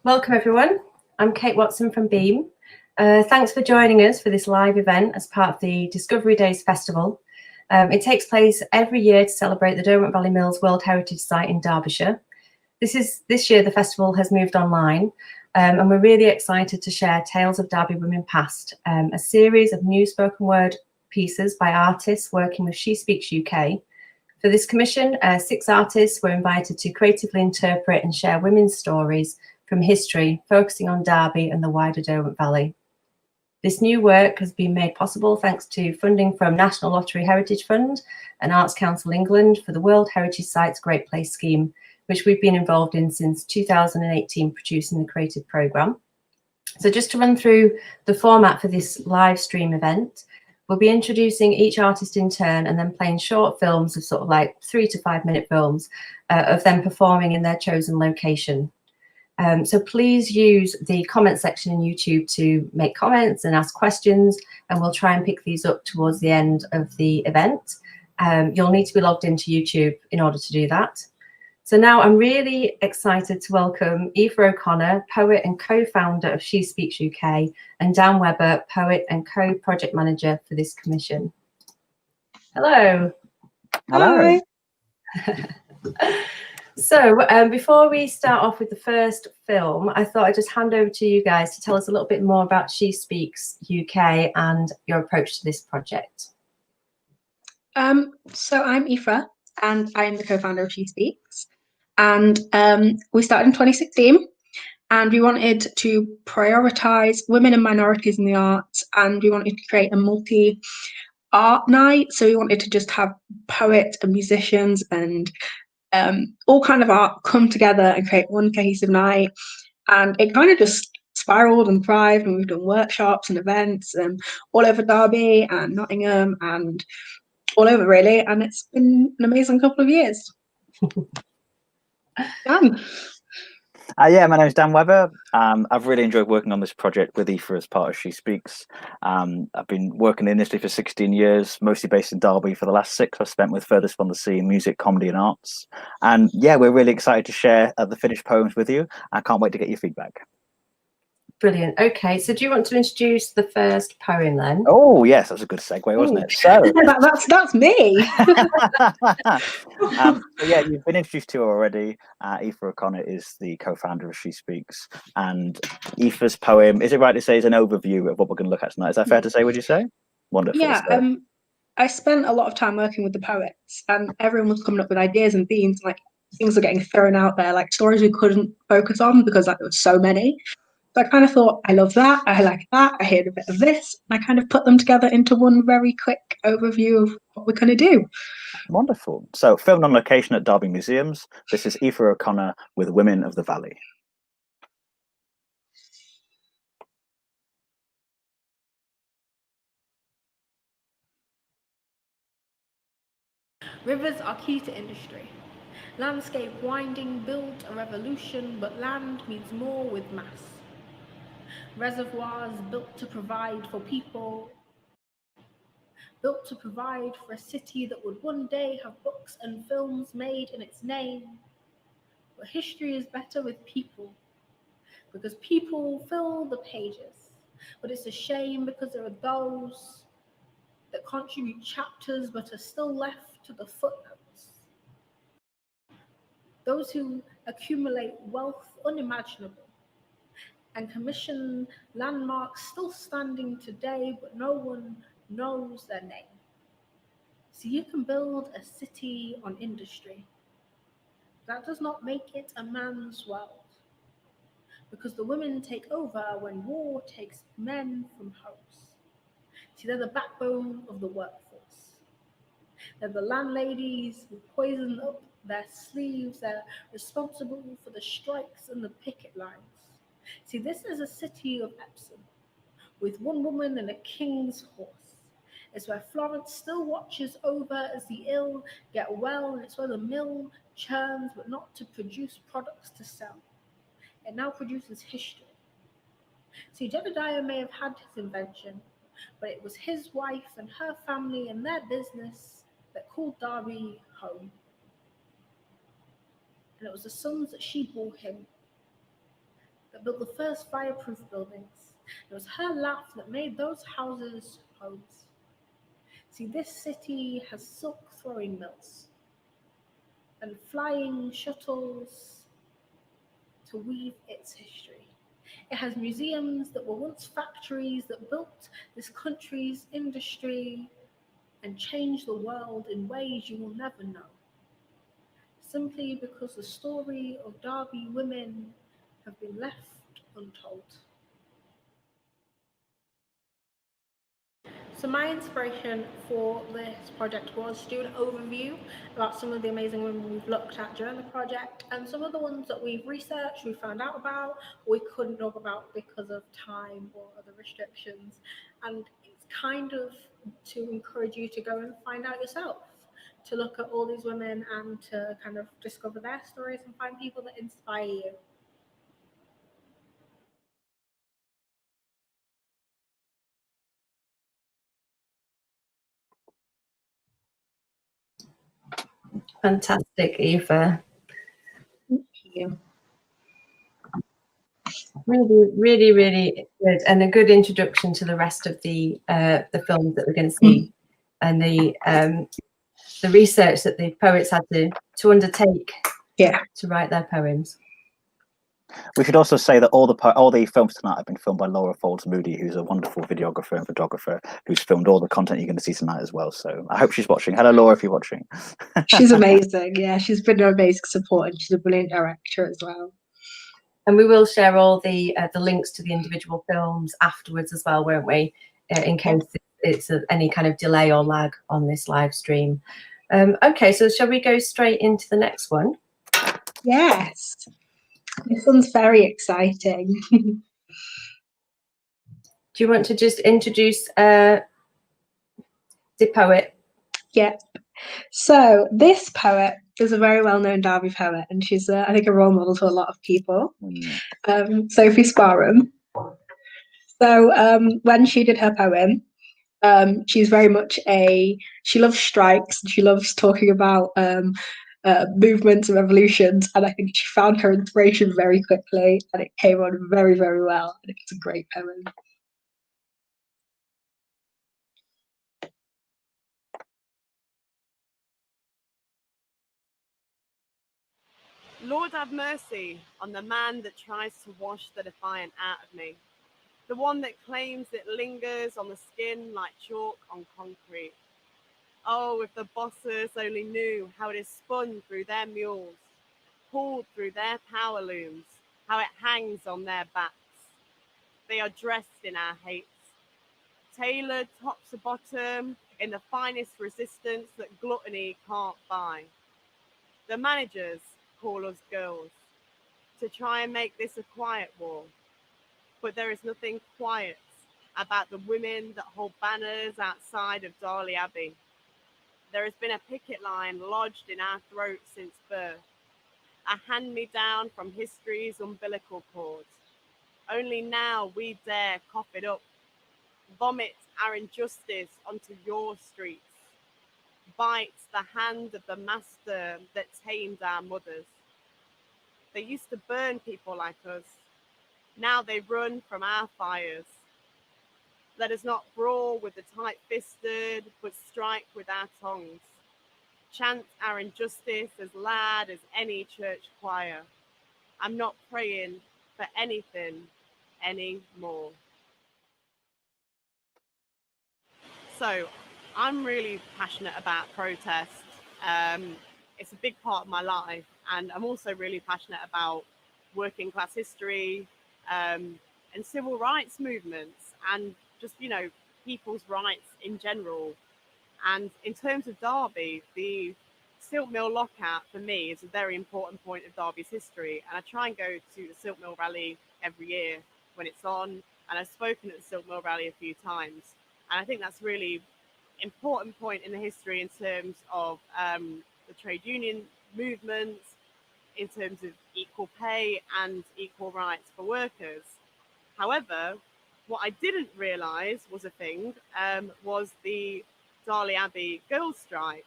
Welcome everyone. I'm Kate Watson from Beam. Thanks for joining us for this live event as part of the Discovery Days Festival. It takes place every year to celebrate the Derwent Valley Mills World Heritage Site in Derbyshire. This year the festival has moved online, and we're really excited to share Tales of Derby Women Past, a series of new spoken word pieces by artists working with She Speaks UK. For this commission, 6 artists were invited to creatively interpret and share women's stories from history, focusing on Derby and the wider Derwent Valley. This new work has been made possible thanks to funding from National Lottery Heritage Fund and Arts Council England for the World Heritage Sites Great Place scheme, which we've been involved in since 2018, producing the creative programme. So just to run through the format for this live stream event, we'll be introducing each artist in turn and then playing short films of sort of like 3 to 5 minute films of them performing in their chosen location. So please use the comment section in YouTube to make comments and ask questions, and we'll try and pick these up towards the end of the event. You'll need to be logged into YouTube in order to do that. So now I'm really excited to welcome Aoife O'Connor, poet and co-founder of She Speaks UK, and Dan Webber, poet and co-project manager for this commission. Hello. Hello. So before we start off with the first film, I thought I'd just hand over to you guys to tell us a little bit more about She Speaks UK and your approach to this project. So I'm Aoife, and I'm the co-founder of She Speaks. And we started in 2016, and we wanted to prioritise women and minorities in the arts, and we wanted to create a multi-art night. So we wanted to just have poets and musicians and all kind of art come together and create one cohesive night. And it kind of just spiraled and thrived, and we've done workshops and events all over Derby and Nottingham and all over really, and it's been an amazing couple of years. Dan. Yeah, my name is Dan Webber. I've really enjoyed working on this project with Aoife as part of She Speaks. I've been working in the industry for 16 years, mostly based in Derby. For the last 6 I've spent with Furthest from the Sea, music, comedy and arts. And yeah, we're really excited to share the finished poems with you. I can't wait to get your feedback. Brilliant. Okay, so do you want to introduce the first poem then? Oh yes, that's a good segue, wasn't it? So that's me. So yeah, you've been introduced to her already. Aoife O'Connor is the co-founder of She Speaks, and Aoife's poem, is it right to say, is an overview of what we're going to look at tonight? Is that fair to say, would you say? Wonderful. Yeah, I spent a lot of time working with the poets, and everyone was coming up with ideas and themes, like things were getting thrown out there, like stories we couldn't focus on because like, there were so many. So I kind of thought, I love that, I like that, I heard a bit of this, and I kind of put them together into one very quick overview of what we're going to do. Wonderful. So filmed on location at Derby Museums, this is Aoife O'Connor with Women of the Valley. Rivers are key to industry. Landscape winding built a revolution, but land means more with mass. Reservoirs built to provide for people, built to provide for a city that would one day have books and films made in its name. But history is better with people, because people fill the pages. But it's a shame because there are those that contribute chapters but are still left to the footnotes. Those who accumulate wealth unimaginable and commission landmarks still standing today, but no one knows their name. So you can build a city on industry. That does not make it a man's world, because the women take over when war takes men from homes. See, they're the backbone of the workforce. They're the landladies who poison up their sleeves. They're responsible for the strikes and the picket lines. See, this is a city of Epsom, with one woman and a king's horse. It's where Florence still watches over as the ill get well, and it's where the mill churns, but not to produce products to sell. It now produces history. See, Jedediah may have had his invention, but it was his wife and her family and their business that called Derby home. And it was the sons that she bore him that built the first fireproof buildings. It was her laugh that made those houses homes. See, this city has silk throwing mills and flying shuttles to weave its history. It has museums that were once factories that built this country's industry and changed the world in ways you will never know, simply because the story of Derby women have been left untold. So my inspiration for this project was to do an overview about some of the amazing women we've looked at during the project and some of the ones that we've researched, we found out about, we couldn't talk about because of time or other restrictions. And it's kind of to encourage you to go and find out yourself, to look at all these women and to kind of discover their stories and find people that inspire you. Fantastic, Aoife. Thank you. Really, really, really good, and a good introduction to the rest of the films that we're going to see, and the research that the poets had to undertake to write their poems. We should also say that all the films tonight have been filmed by Laura Folds Moody, who's a wonderful videographer and photographer who's filmed all the content you're going to see tonight as well. So I hope she's watching. Hello, Laura, if you're watching. She's amazing. Yeah, she's been an amazing support, and she's a brilliant director as well. And we will share all the links to the individual films afterwards as well, won't we? In case it's any kind of delay or lag on this live stream. Okay, so shall we go straight into the next one? Yes. This one's very exciting. Do you want to just introduce the poet? Yeah. So this poet is a very well-known Derby poet, and she's, I think, a role model to a lot of people. Sophie Sparham. So when she did her poem, she's very much she loves strikes, and she loves talking about movements and revolutions, and I think she found her inspiration very quickly, and it came on very, very well. I think it's a great poem. Lord, have mercy on the man that tries to wash the defiant out of me, the one that claims it lingers on the skin like chalk on concrete. Oh, if the bosses only knew how it is spun through their mules, pulled through their power looms, how it hangs on their backs. They are dressed in our hates, tailored top to bottom in the finest resistance that gluttony can't buy. The managers call us girls to try and make this a quiet war, but there is nothing quiet about the women that hold banners outside of Darley Abbey. There has been a picket line lodged in our throats since birth, a hand-me-down from history's umbilical cord. Only now we dare cough it up, vomit our injustice onto your streets, bite the hand of the master that tamed our mothers. They used to burn people like us. Now they run from our fires. Let us not brawl with the tight-fisted, but strike with our tongues. Chant our injustice as loud as any church choir. I'm not praying for anything anymore. So I'm really passionate about protest. It's a big part of my life, and I'm also really passionate about working class history and civil rights movements and just, people's rights in general. And in terms of Derby, the Silk Mill lockout for me is a very important point of Derby's history. And I try and go to the Silk Mill rally every year when it's on. And I've spoken at the Silk Mill rally a few times. And I think that's really important point in the history in terms of the trade union movement, in terms of equal pay and equal rights for workers. However, what I didn't realise was a thing was the Darley Abbey girls' strike.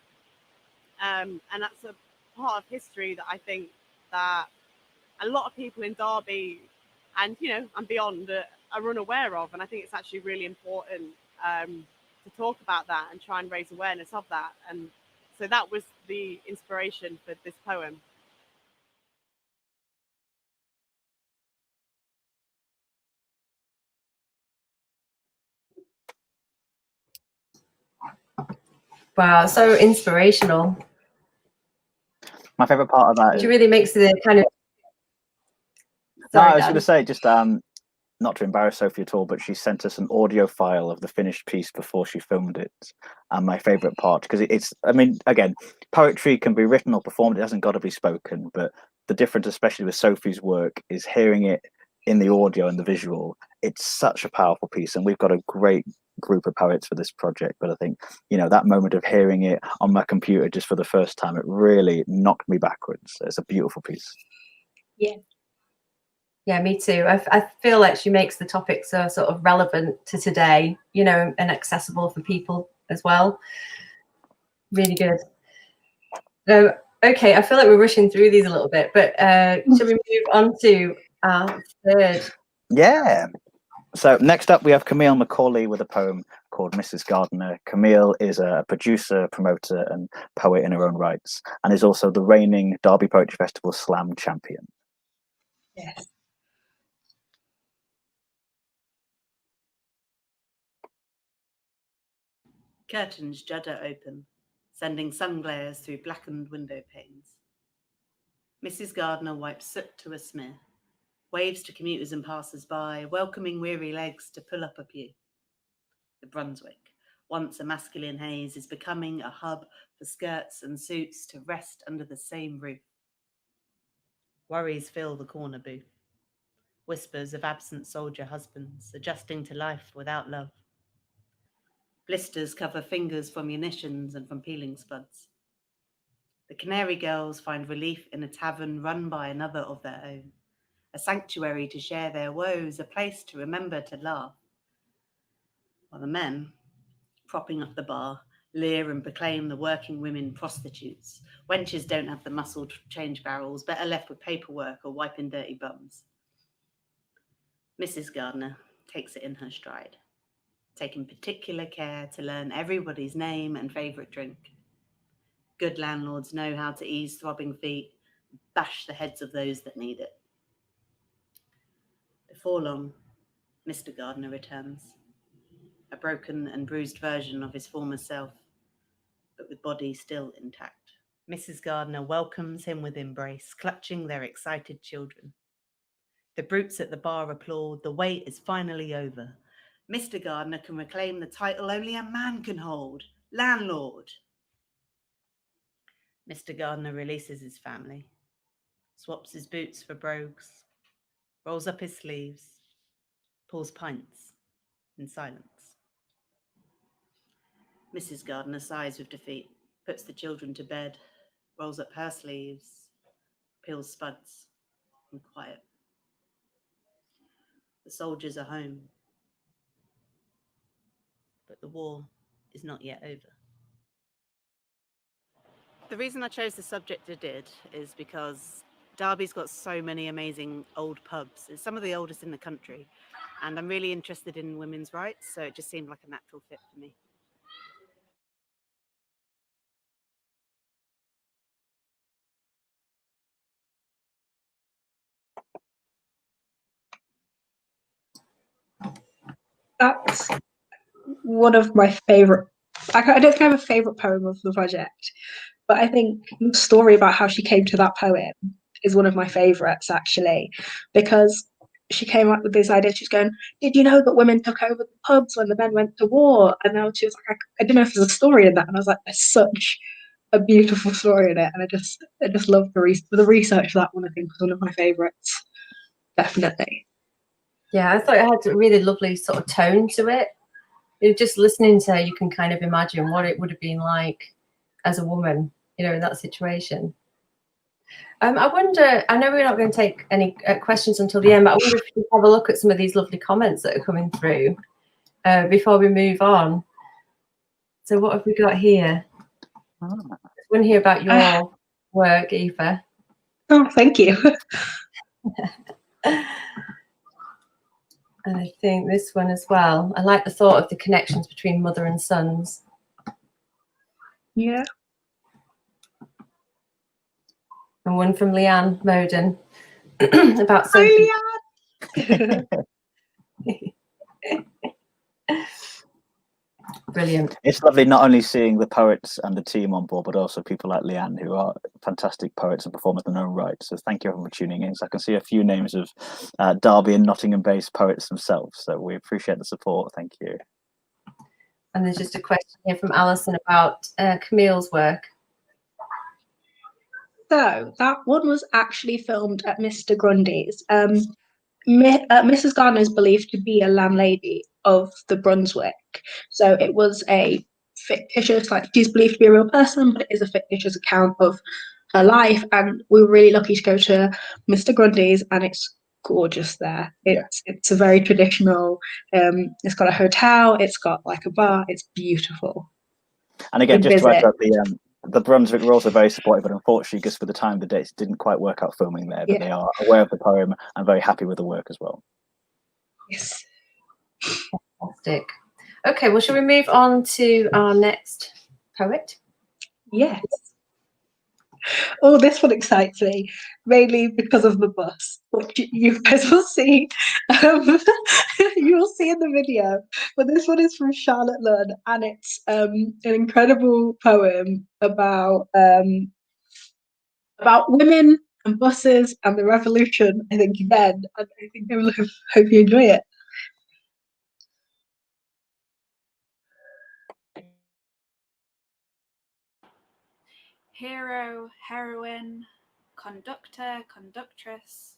And that's a part of history that I think that a lot of people in Derby and and beyond are unaware of. And I think it's actually really important to talk about that and try and raise awareness of that. And so that was the inspiration for this poem. Wow, so inspirational. My favourite part of that She really makes the kind of... Sorry, no, I was Dan. going to say, just not to embarrass Sophie at all, but she sent us an audio file of the finished piece before she filmed it. And my favourite part, because it's, I mean, again, poetry can be written or performed, it hasn't got to be spoken, but the difference, especially with Sophie's work, is hearing it in the audio and the visual. It's such a powerful piece, and we've got a great group of poets for this project. But I think, that moment of hearing it on my computer just for the first time, it really knocked me backwards. It's a beautiful piece. Yeah, me too. I feel like she makes the topic so sort of relevant to today, and accessible for people as well. Really good. Okay, I feel like we're rushing through these a little bit, but shall we move on to our third? Yeah. So next up, we have Camille McCauley with a poem called Mrs. Gardener. Camille is a producer, promoter, and poet in her own rights, and is also the reigning Derby Poetry Festival Slam champion. Yes. Curtains judder open, sending sun glares through blackened window panes. Mrs. Gardener wipes soot to a smear, waves to commuters and passers-by, welcoming weary legs to pull up a pew. The Brunswick, once a masculine haze, is becoming a hub for skirts and suits to rest under the same roof. Worries fill the corner booth. Whispers of absent soldier husbands, adjusting to life without love. Blisters cover fingers from munitions and from peeling spuds. The Canary Girls find relief in a tavern run by another of their own, a sanctuary to share their woes, a place to remember to laugh. While the men, propping up the bar, leer and proclaim the working women prostitutes. Wenches don't have the muscle to change barrels, better left with paperwork or wiping dirty bums. Mrs. Gardener takes it in her stride, taking particular care to learn everybody's name and favourite drink. Good landlords know how to ease throbbing feet, bash the heads of those that need it. Before long, Mr. Gardener returns, a broken and bruised version of his former self, but with body still intact. Mrs. Gardener welcomes him with embrace, clutching their excited children. The brutes at the bar applaud. The wait is finally over. Mr. Gardener can reclaim the title only a man can hold, landlord. Mr. Gardener releases his family, swaps his boots for brogues, rolls up his sleeves, pours pints in silence. Mrs. Gardener sighs with defeat, puts the children to bed, rolls up her sleeves, peels spuds in quiet. The soldiers are home, but the war is not yet over. The reason I chose the subject I did is because Derby's got so many amazing old pubs. It's some of the oldest in the country, and I'm really interested in women's rights, so it just seemed like a natural fit for me. That's one of my favourite. I don't think I have a favourite poem of the project, but I think the story about how she came to that poem is one of my favourites, actually, because she came up with this idea. She's going, "Did you know that women took over the pubs when the men went to war?" And now she was like, "I didn't know if there's a story in that." And I was like, "There's such a beautiful story in it," and I just love the research. That one, I think, was one of my favourites, definitely. Yeah, I thought it had a really lovely sort of tone to it. Just listening to her, you can kind of imagine what it would have been like as a woman, in that situation. I wonder, I know we're not going to take any questions until the end, but I wonder if you could have a look at some of these lovely comments that are coming through before we move on. So what have we got here? I want to hear about your work, Aoife. Oh, thank you. And I think this one as well. I like the thought of the connections between mother and sons. Yeah. And one from Leanne Moden about Sophie. Leanne. Brilliant. It's lovely not only seeing the poets and the team on board, but also people like Leanne, who are fantastic poets and performers in their own right. So thank you everyone for tuning in. So I can see a few names of Derby and Nottingham-based poets themselves. So we appreciate the support. Thank you. And there's just a question here from Alison about Camille's work. So that one was actually filmed at Mr. Grundy's. Mrs. Garner is believed to be a landlady of the Brunswick. So it was a fictitious, like she's believed to be a real person, but it is a fictitious account of her life. And we were really lucky to go to Mr. Grundy's, and it's gorgeous there. It's a very traditional, it's got a hotel, it's got like a bar, it's beautiful. And again, just to add that the Brunswick were also very supportive, but unfortunately, just for the time, the dates didn't quite work out filming there. But they are aware of the poem and very happy with the work as well. Yes. Fantastic. Okay, well, shall we move on to our next poet? Yes. Oh, this one excites me, mainly because of the bus, which you guys will see. You will see in the video. But this one is from Charlotte Lunn, and it's an incredible poem about women and buses and the revolution. I think then, and I think I will hope you enjoy it. Hero, heroine, conductor, conductress,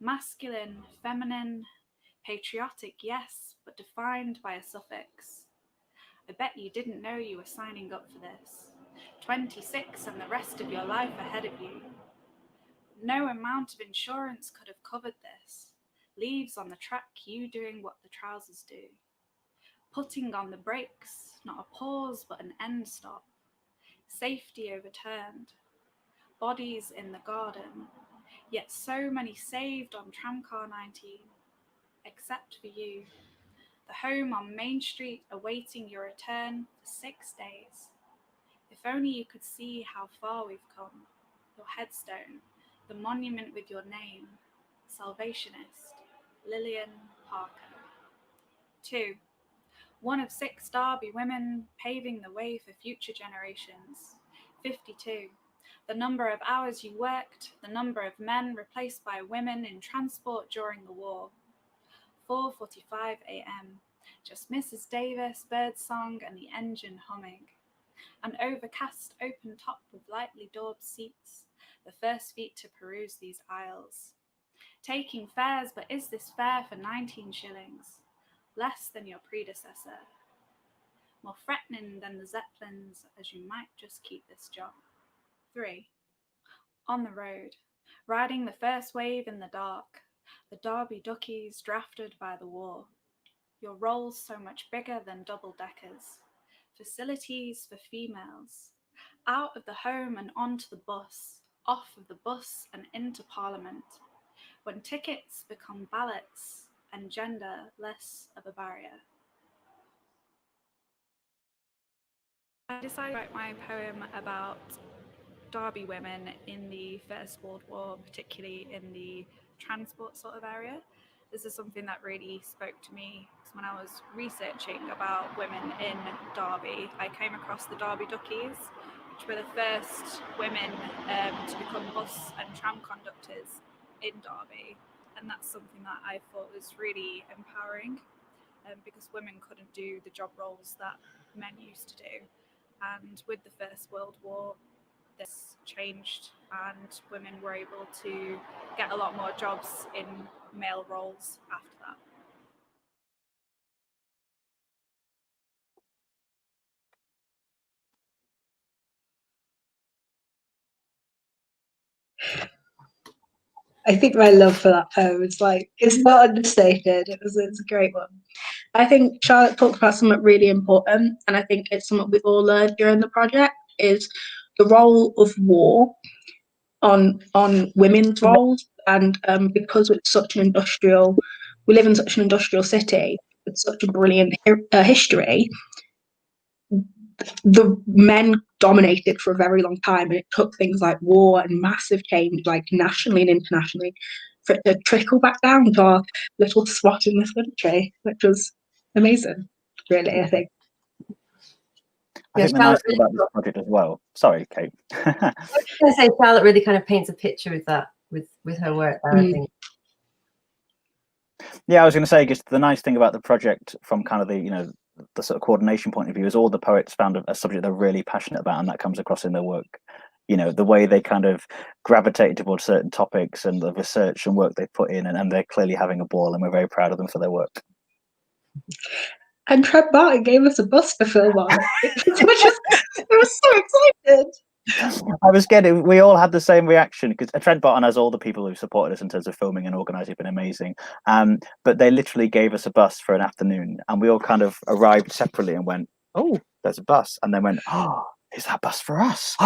masculine, feminine, patriotic, yes, but defined by a suffix. I bet you didn't know you were signing up for this. 26 and the rest of your life ahead of you. No amount of insurance could have covered this. Leaves on the track, you doing what the trousers do. Putting on the brakes, not a pause but an end stop. Safety overturned. Bodies in the garden, yet so many saved on tramcar 19, except for you. The home on Main Street awaiting your return for 6 days. If only you could see how far we've come. Your headstone, the monument with your name, Salvationist, Lillian Parker. 2. One of 6 Derby women paving the way for future generations. 52. The number of hours you worked, the number of men replaced by women in transport during the war. 4:45 a.m. Just Mrs. Davis, birdsong and the engine humming. An overcast open top with lightly daubed seats, the first feet to peruse these aisles. Taking fares, but is this fare for 19 shillings? Less than your predecessor. More threatening than the Zeppelins, as you might just keep this job. 3. On the road, riding the first wave in the dark, the Derby Duckies drafted by the war. Your roles so much bigger than double-deckers. Facilities for females. Out of the home and onto the bus, off of the bus and into Parliament. When tickets become ballots and gender less of a barrier. I decided to write my poem about Derby women in the First World War, particularly in the transport sort of area. This is something that really spoke to me because when I was researching about women in Derby, I came across the Derby Duckies, which were the first women to become bus and tram conductors in Derby. And that's something that I thought was really empowering because women couldn't do the job roles that men used to do. And with the First World War, this changed and women were able to get a lot more jobs in male roles after that. I think my love for that poem is it's not understated. It's a great one. I think Charlotte talked about something really important, and I think it's something we all learned during the project, is the role of war on women's roles. And because it's such an industrial we live in such an industrial city with such a brilliant history. The men dominated for a very long time, and it took things like war and massive change, like nationally and internationally, for it to trickle back down to our little spot in this country, which was amazing, really, I think. I think the nice thing about this project as well. Sorry, Kate. I was going to say Charlotte really kind of paints a picture with that, with her work there, I think. Yeah, I was going to say, just the nice thing about the project from kind of the, the sort of coordination point of view is all the poets found a subject they're really passionate about, and that comes across in their work. The way they kind of gravitated towards certain topics and the research and work they put in, and they're clearly having a ball, and we're very proud of them for their work. And Trent Martin gave us a bus to film on. I was so excited. We all had the same reaction, because Trent Barton has all the people who supported us in terms of filming and organising, have been amazing. But they literally gave us a bus for an afternoon, and we all kind of arrived separately and went, "Oh, there's a bus," and then went, "Oh, is that bus for us?"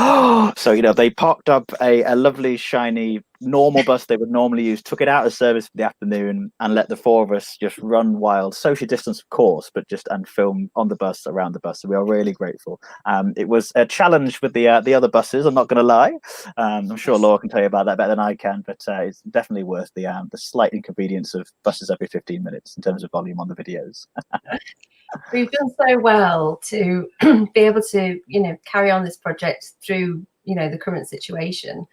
So they parked up a lovely, shiny, normal bus they would normally use, took it out of service for the afternoon, and let the four of us just run wild, social distance of course, but and film on the bus, around the bus. So we are really grateful. It was a challenge with the other buses, I'm not going to lie. I'm sure Laura can tell you about that better than I can, but it's definitely worth the slight inconvenience of buses every 15 minutes in terms of volume on the videos. We've done so well to be able to, carry on this project through, the current situation.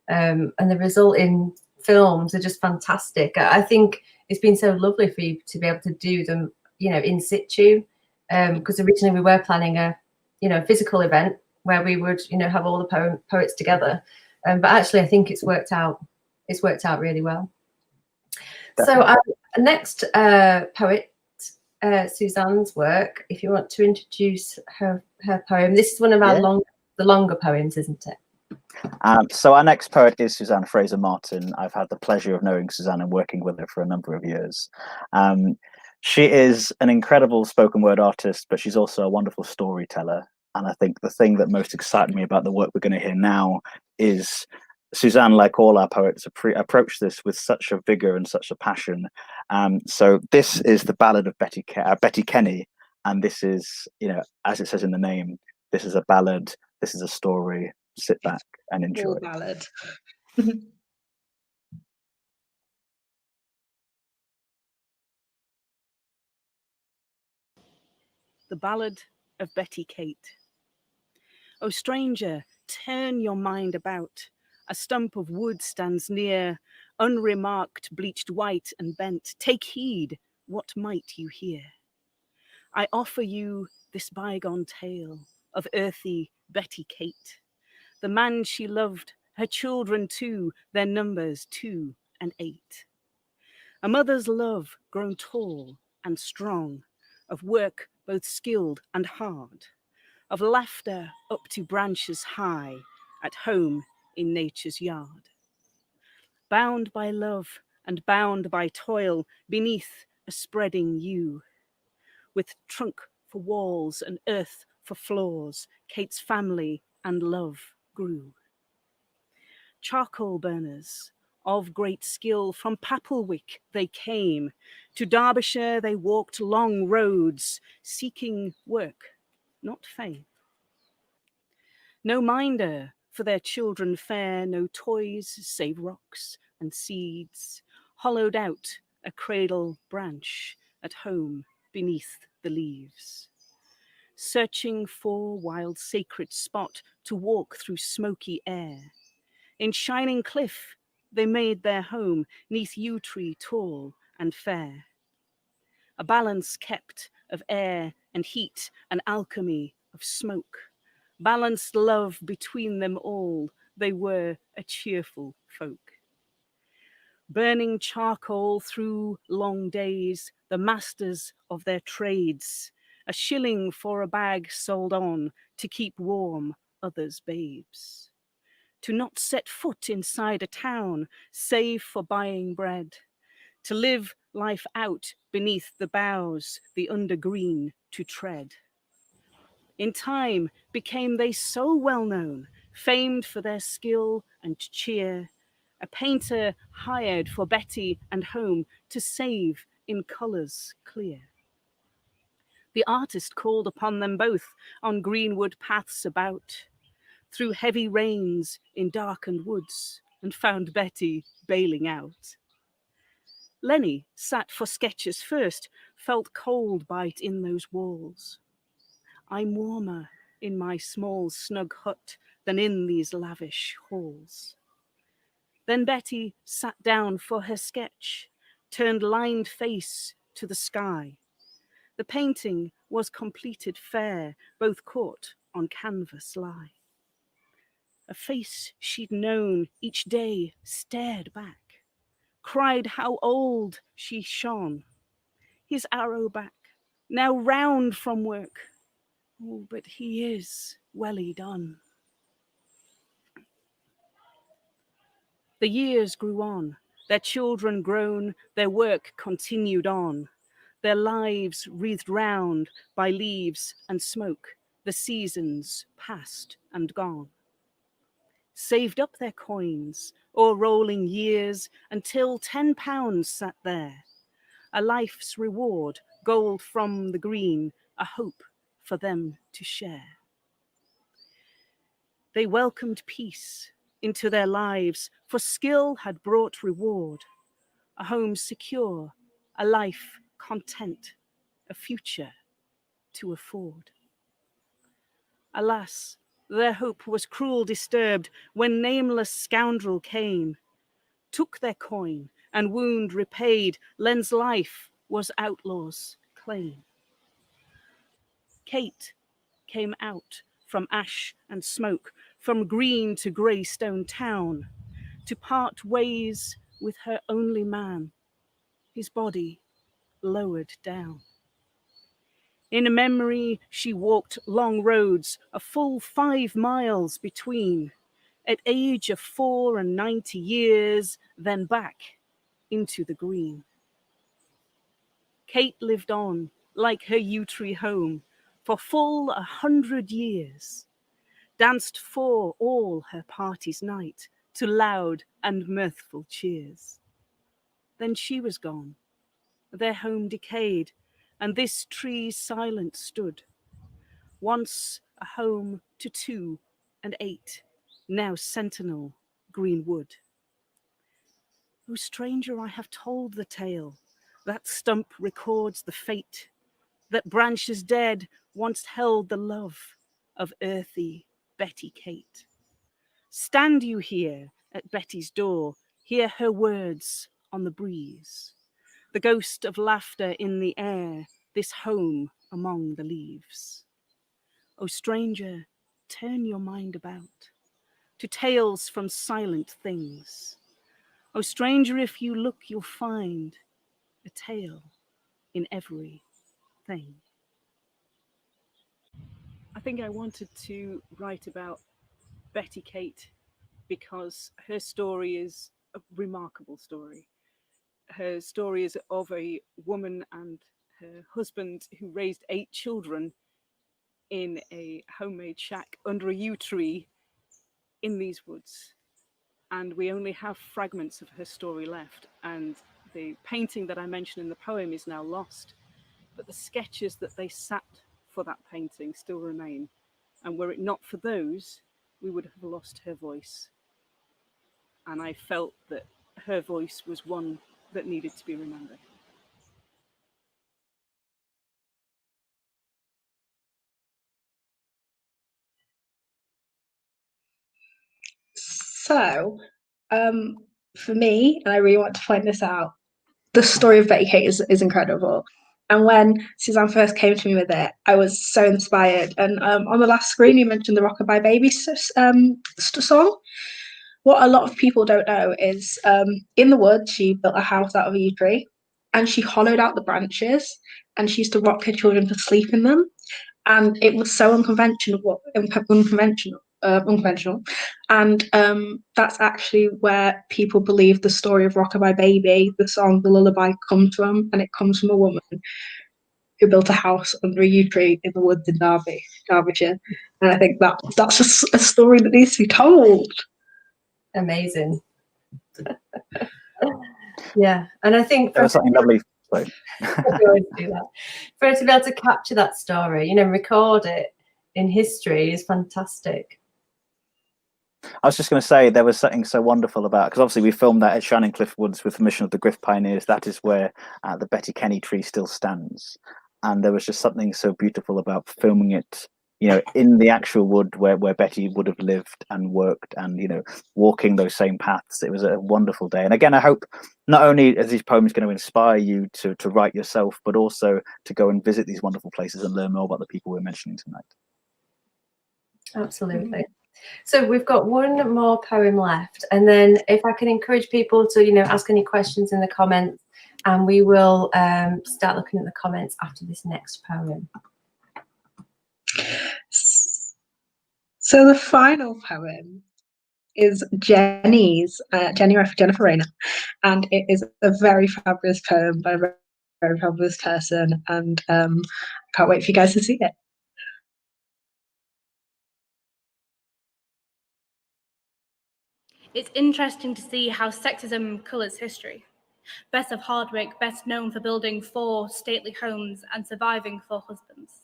And the resulting films are just fantastic. I think it's been so lovely for you to be able to do them, in situ. Because originally we were planning a, physical event where we would, have all the poets together. But actually, I think it's worked out. It's worked out really well. Definitely. So next poet. Suzanne's work, if you want to introduce her poem. This is one of our longer poems, isn't it? So our next poet is Suzanne Fraser Martin. I've had the pleasure of knowing Suzanne and working with her for a number of years. She is an incredible spoken word artist, but she's also a wonderful storyteller. And I think the thing that most excited me about the work we're going to hear now is Suzanne, like all our poets, approached this with such a vigor and such a passion. So this is the ballad of Betty Kenny, and this is, as it says in the name, this is a ballad, this is a story. Sit back and enjoy. All ballad. The Ballad of Betty Kate. O stranger, turn your mind about. A stump of wood stands near, unremarked, bleached white and bent. Take heed, what might you hear? I offer you this bygone tale of earthy Betty Kate. The man she loved, her children too, their numbers 2 and 8. A mother's love grown tall and strong, of work both skilled and hard, of laughter up to branches high, at home in nature's yard. Bound by love and bound by toil, beneath a spreading yew, with trunk for walls and earth for floors, Kate's family and love grew. Charcoal burners of great skill, from Papelwick they came. To Derbyshire they walked long roads, seeking work, not fame. No minder for their children fair, no toys save rocks and seeds, hollowed out a cradle branch at home beneath the leaves. Searching for wild sacred spot to walk through smoky air. In shining cliff they made their home, 'neath yew tree tall and fair. A balance kept of air and heat, an alchemy of smoke. Balanced love between them all, they were a cheerful folk. Burning charcoal through long days, the masters of their trades, a shilling for a bag sold on, to keep warm others' babes. To not set foot inside a town, save for buying bread. To live life out beneath the boughs, the undergreen to tread. In time became they so well known, famed for their skill and cheer. A painter hired for Betty and home to save in colours clear. The artist called upon them both on greenwood paths about, through heavy rains in darkened woods, and found Betty bailing out. Lenny sat for sketches first, felt cold bite in those walls. I'm warmer in my small snug hut than in these lavish halls. Then Betty sat down for her sketch, turned lined face to the sky. The painting was completed fair, both caught on canvas lie. A face she'd known each day stared back, cried how old she shone. His arrow back, now round from work. Oh, but he is welly done. The years grew on, their children grown, their work continued on. Their lives wreathed round by leaves and smoke, the seasons past and gone. Saved up their coins, o'er rolling years, until £10 sat there. A life's reward, gold from the green, a hope for them to share. They welcomed peace into their lives, for skill had brought reward. A home secure, a life content, a future to afford. Alas, their hope was cruel disturbed when nameless scoundrel came, took their coin and wound repaid, Len's life was outlaw's claim. Kate came out from ash and smoke, from green to grey stone town, to part ways with her only man, his body lowered down. In memory she walked long roads, a full 5 miles between, at age of 94 years, then back into the green. Kate lived on like her yew tree home for full 100 years, danced for all her party's night to loud and mirthful cheers. Then she was gone, their home decayed, and this tree silent stood, once a home to 2 and 8, now sentinel green wood. O stranger, I have told the tale, that stump records the fate, that branches dead once held the love of earthy Betty Kate. Stand you here at Betty's door, hear her words on the breeze, the ghost of laughter in the air, this home among the leaves. O stranger, turn your mind about to tales from silent things. O stranger, if you look, you'll find a tale in every thing. I think I wanted to write about Betty Kate because her story is a remarkable story. Her story is of a woman and her husband who raised 8 children in a homemade shack under a yew tree in these woods. And we only have fragments of her story left. And the painting that I mentioned in the poem is now lost. But the sketches that they sat for that painting still remain. And were it not for those, we would have lost her voice. And I felt that her voice was one that needed to be remembered. So, for me, and I really want to point this out, the story of Betty Kate is incredible. And when Suzanne first came to me with it, I was so inspired. And on the last screen, you mentioned the Rockabye Baby song. What a lot of people don't know is in the woods, she built a house out of a yew tree, and she hollowed out the branches, and she used to rock her children to sleep in them. And it was so unconventional. And that's actually where people believe the story of Rockabye Baby, the song, the lullaby, comes from, and it comes from a woman who built a house under a yew tree in the woods in Derbyshire. And I think that's a story that needs to be told. Amazing. Yeah, and I think there was something lovely. So. I always do that. For her to be able to capture that story, record it in history is fantastic. I was just going to say there was something so wonderful about, because obviously we filmed that at Shining Cliff Woods with permission of the Griff Pioneers. That is where the Betty Kenny tree still stands, and there was just something so beautiful about filming it, in the actual wood where Betty would have lived and worked, and walking those same paths. It was a wonderful day. And again, I hope not only are these poems going to inspire you to write yourself, but also to go and visit these wonderful places and learn more about the people we're mentioning tonight. Absolutely. So we've got one more poem left, and then if I can encourage people to ask any questions in the comments, and we will start looking at the comments after this next poem. So the final poem is Jenny's, Jennifer Raynor, and it is a very fabulous poem by a very, very fabulous person, and I can't wait for you guys to see it. It's interesting to see how sexism colours history. Bess of Hardwick, best known for building 4 stately homes and surviving 4 husbands.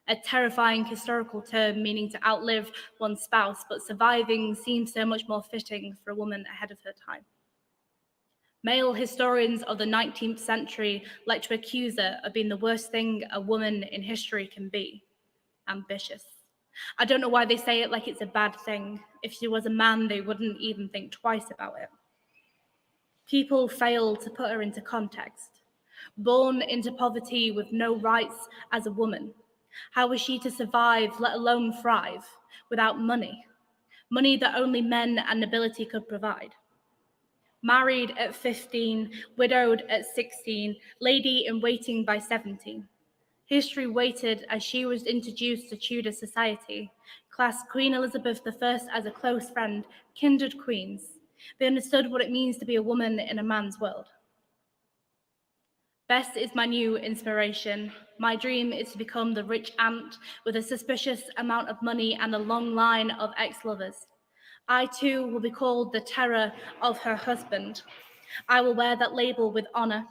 A terrifying historical term meaning to outlive one's spouse, but surviving seems so much more fitting for a woman ahead of her time. Male historians of the 19th century like to accuse her of being the worst thing a woman in history can be: ambitious. I don't know why they say it like it's a bad thing. If she was a man, they wouldn't even think twice about it. People fail to put her into context. Born into poverty with no rights as a woman, how was she to survive, let alone thrive, without money? Money that only men and nobility could provide. Married at 15, widowed at 16, lady in waiting by 17. History waited as she was introduced to Tudor society, classed Queen Elizabeth I as a close friend, kindred queens. They understood what it means to be a woman in a man's world. Bess is my new inspiration. My dream is to become the rich aunt with a suspicious amount of money and a long line of ex-lovers. I too will be called the terror of her husband. I will wear that label with honor,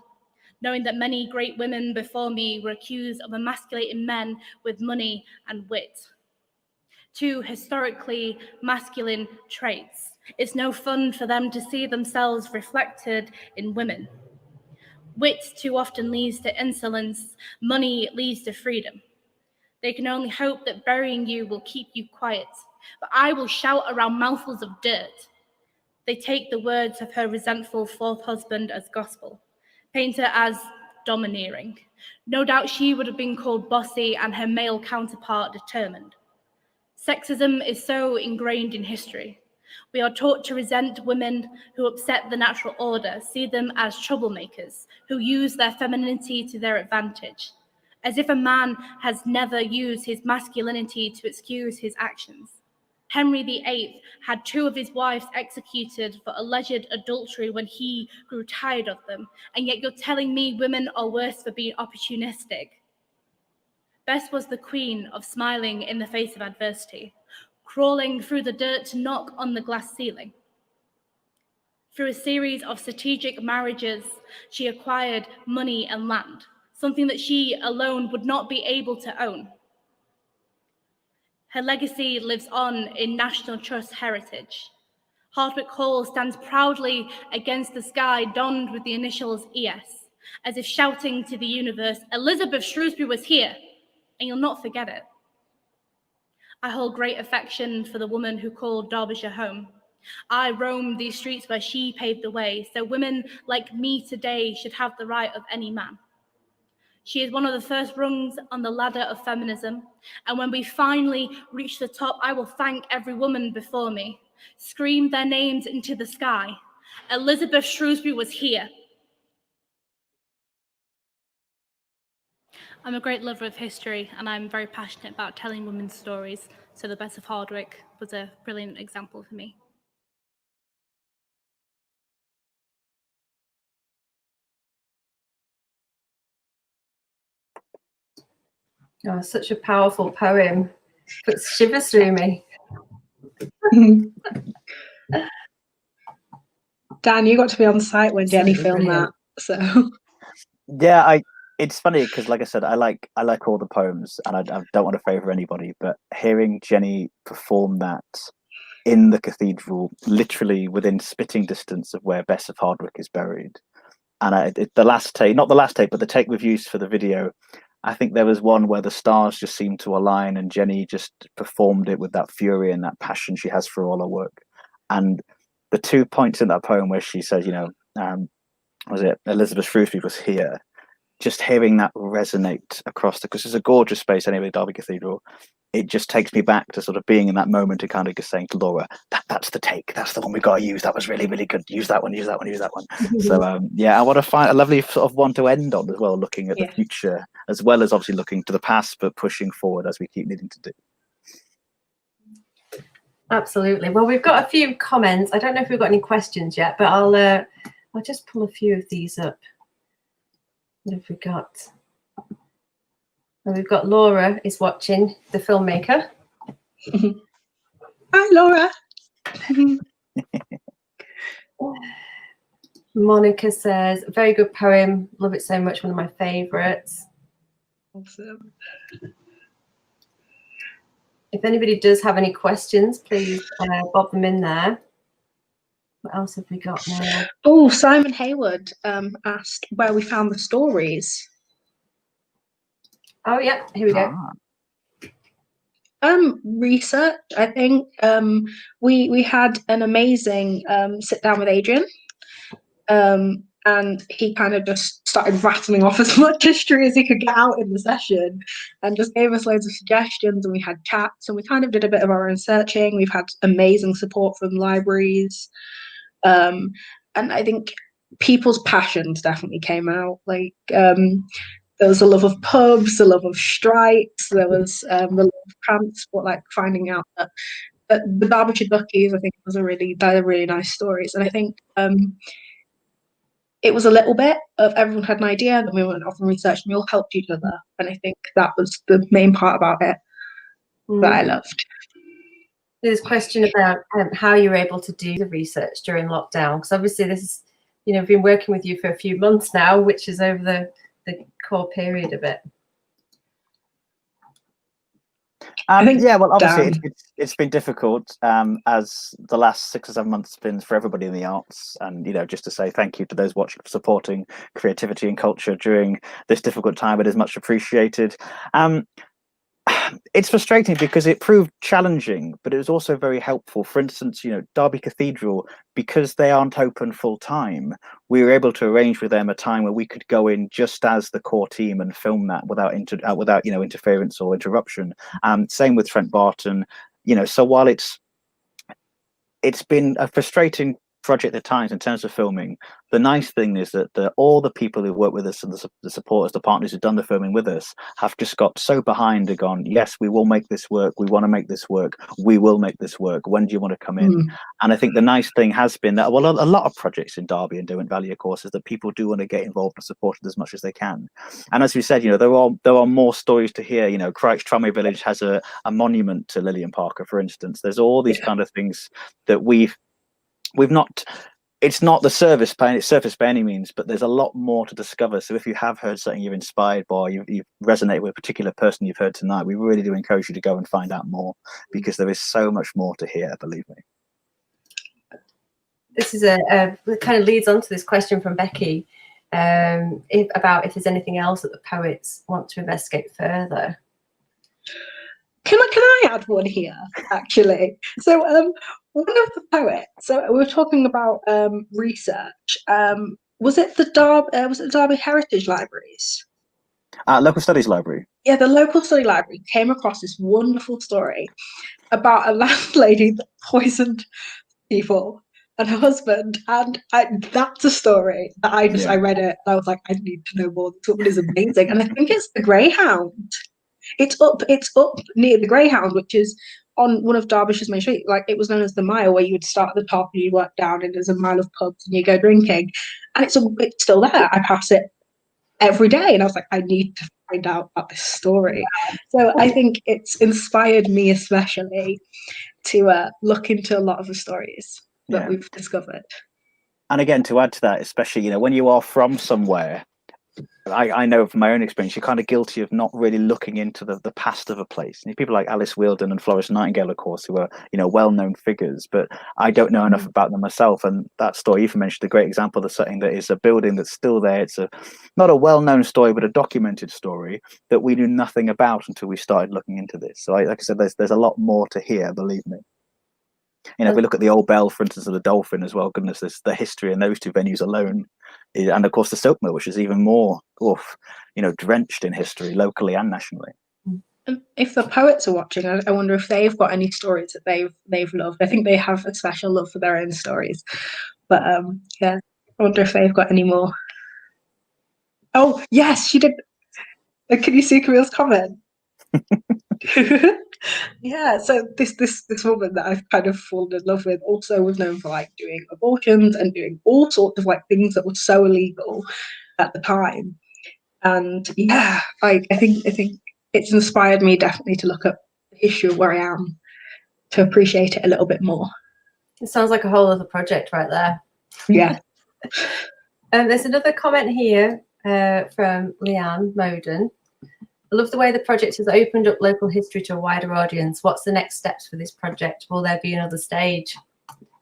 knowing that many great women before me were accused of emasculating men with money and wit. 2 historically masculine traits. It's no fun for them to see themselves reflected in women. Wit too often leads to insolence, money leads to freedom. They can only hope that burying you will keep you quiet, but I will shout around mouthfuls of dirt. They take the words of her resentful 4th husband as gospel, paint her as domineering. No doubt she would have been called bossy and her male counterpart determined. Sexism is so ingrained in history. We are taught to resent women who upset the natural order, see them as troublemakers, who use their femininity to their advantage, as if a man has never used his masculinity to excuse his actions. Henry VIII had 2 of his wives executed for alleged adultery when he grew tired of them, and yet you're telling me women are worse for being opportunistic. Bess was the queen of smiling in the face of adversity, crawling through the dirt to knock on the glass ceiling. Through a series of strategic marriages, she acquired money and land, something that she alone would not be able to own. Her legacy lives on in National Trust heritage. Hardwick Hall stands proudly against the sky, donned with the initials ES, as if shouting to the universe, Elizabeth Shrewsbury was here, and you'll not forget it. I hold great affection for the woman who called Derbyshire home. I roamed these streets where she paved the way, so women like me today should have the right of any man. She is one of the first rungs on the ladder of feminism, and when we finally reach the top, I will thank every woman before me. Scream their names into the sky. Elizabeth Shrewsbury was here. I'm a great lover of history, and I'm very passionate about telling women's stories, so the Bess of Hardwick was a brilliant example for me. Oh, such a powerful poem. Puts shivers through me. Dan, you got to be on site when Jenny filmed brilliant. that. So Yeah, it's funny because, like I said, I like all the poems, and I don't want to favour anybody, but hearing Jenny perform that in the cathedral, literally within spitting distance of where Bess of Hardwick is buried, and the last take, not the last take, but the take we've used for the video, I think there was one where the stars just seemed to align, and Jenny just performed it with that fury and that passion she has for all her work. And the 2 points in that poem where she says, was it Elizabeth Shrewsbury was here? Just hearing that resonate across because it's a gorgeous space anyway, Derby Cathedral. It just takes me back to sort of being in that moment and kind of just saying to Laura, that's the take, that's the one we got to use. That was really, really good. Use that one, use that one, use that one. So yeah, I want to find a lovely sort of one to end on as well, looking at the future as well as obviously looking to the past, but pushing forward as we keep needing to do. Absolutely. Well, we've got a few comments. I don't know if we've got any questions yet, but I'll just pull a few of these up. What have we got? And we've got Laura is watching, the filmmaker. Hi, Laura. Monica says, very good poem. Love it so much. One of my favourites. Awesome. If anybody does have any questions, please bob them in there. What else have we got now? Oh, Simon Hayward asked where we found the stories. Oh, yeah, here we go. Research, I think. We had an amazing sit down with Adrian. And he kind of just started rattling off as much history as he could get out in the session and just gave us loads of suggestions, and we had chats, and we kind of did a bit of our own searching. We've had amazing support from libraries. And I think people's passions definitely came out. Like there was a love of pubs, a love of strikes, there was the love of transport, like finding out that the Derbyshire Duckies, I think, they're really nice stories. And I think it was a little bit of everyone had an idea, and then we went off and researched, and we all helped each other. And I think that was the main part about it that I loved. There's a question about how you were able to do the research during lockdown, because obviously this is, I've been working with you for a few months now, which is over the core period of it. Yeah, well, obviously it's been difficult, as the last 6 or 7 months have been for everybody in the arts, and just to say thank you to those watching for supporting creativity and culture during this difficult time. It is much appreciated. It's frustrating because it proved challenging, but it was also very helpful. For instance, Derby Cathedral, because they aren't open full time, we were able to arrange with them a time where we could go in just as the core team and film that without interference or interruption. Same with Trent Barton. So while it's been a frustrating project at times in terms of filming, the nice thing is that all the people who work with us and the supporters, the partners who've done the filming with us, have just got so behind and gone, yes, we will make this work, we want to make this work, we will make this work, when do you want to come in? And I think the nice thing has been that, well, a lot of projects in Derby and Derwent Valley, of course, is that people do want to get involved and support it as much as they can. And as we said, there are more stories to hear. Crouch Tramway Village has a monument to Lillian Parker, for instance. There's all these kind of things that we've not, it's not the surface by any means, but there's a lot more to discover. So if you have heard something you're inspired by, you've resonated with a particular person you've heard tonight, we really do encourage you to go and find out more, because there is so much more to hear, believe me. This is it kind of leads on to this question from Becky if there's anything else that the poets want to investigate further. Can I add one here, actually? So one of the poets, so we were talking about research. Was it the Derby Heritage Libraries? Local Studies Library. Yeah, the Local Study Library came across this wonderful story about a landlady that poisoned people and her husband, and that's a story that I read it and I was like, I need to know more. This woman is amazing, and I think it's the Greyhound. It's up near the Greyhound, which is on one of Derbyshire's main streets. Like, it was known as the Mile, where you would start at the top and you work down, and there's a mile of pubs and you go drinking, and it's still there. I pass it every day, and I was like, I need to find out about this story. So I think it's inspired me especially to look into a lot of the stories that we've discovered. And again, to add to that, especially when you are from somewhere, I know from my own experience, you're kind of guilty of not really looking into the past of a place. And people like Alice Wealdon and Florence Nightingale, of course, who are, you know, well-known figures, but I don't know enough about them myself. And that story you mentioned, a great example of something that is a building that's still there. It's not a well-known story, but a documented story that we knew nothing about until we started looking into this. So like I said, there's a lot more to hear, believe me. You know, if we look at the old bell, for instance, of the Dolphin as well, goodness, there's the history in those two venues alone. And of course, the Soap Mill, which is even more, drenched in history, locally and nationally. If the poets are watching, I wonder if they've got any stories that they've loved. I think they have a special love for their own stories. But yeah, I wonder if they've got any more. Oh, yes, she did. Can you see Camille's comment? Yeah, so this woman that I've kind of fallen in love with also was known for like doing abortions and doing all sorts of like things that were so illegal at the time. And yeah, I think it's inspired me definitely to look at the history of where I am, to appreciate it a little bit more. It sounds like a whole other project right there. Yeah. There's another comment here from Leanne Moden. I love the way the project has opened up local history to a wider audience. What's the next steps for this project? Will there be another stage?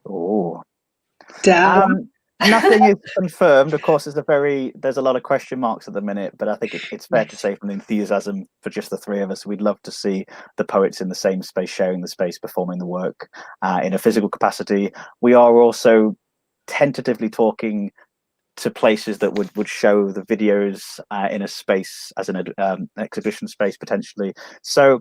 Oh, Nothing is confirmed. Of course, there's a lot of question marks at the minute, but I think it's fair to say from the enthusiasm for just the three of us, we'd love to see the poets in the same space, sharing the space, performing the work in a physical capacity. We are also tentatively talking to places that would show the videos in a space as an exhibition space potentially. So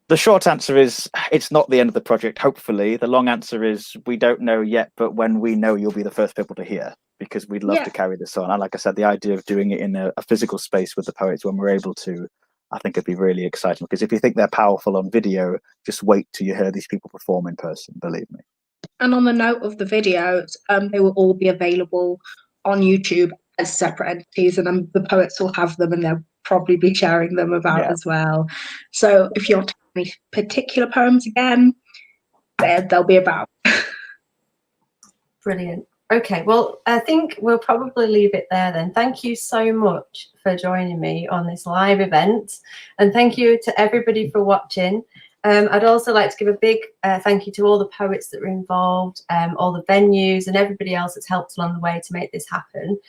the short answer is it's not the end of the project, hopefully. The long answer is we don't know yet, but when we know, you'll be the first people to hear, because we'd love to carry this on. And like I said, the idea of doing it in a physical space with the poets when we're able to, I think it'd be really exciting, because if you think they're powerful on video, just wait till you hear these people perform in person, believe me. And on the note of the videos, they will all be available on YouTube as separate entities, and the poets will have them and they'll probably be sharing them about as well. So if you want to hear any particular poems again, they'll be about. Brilliant. Okay, well, I think we'll probably leave it there then. Thank you so much for joining me on this live event, and thank you to everybody for watching. I'd also like to give a big thank you to all the poets that were involved, all the venues and everybody else that's helped along the way to make this happen.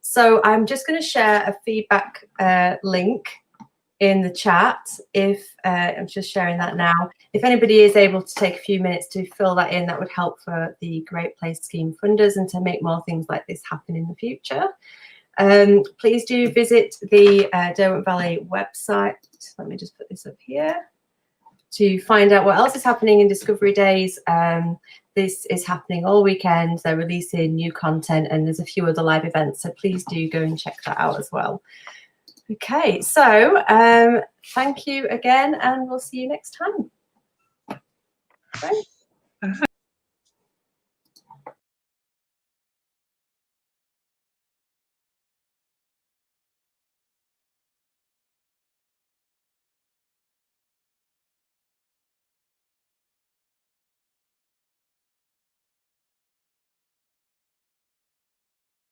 So I'm just going to share a feedback link in the chat. I'm just sharing that now. If anybody is able to take a few minutes to fill that in, that would help for the Great Place Scheme funders and to make more things like this happen in the future. Please do visit the Derwent Valley website. Let me just put this up here to find out what else is happening in Discovery Days. This is happening all weekend. They're releasing new content and there's a few other live events. So please do go and check that out as well. Okay, so thank you again and we'll see you next time. Bye.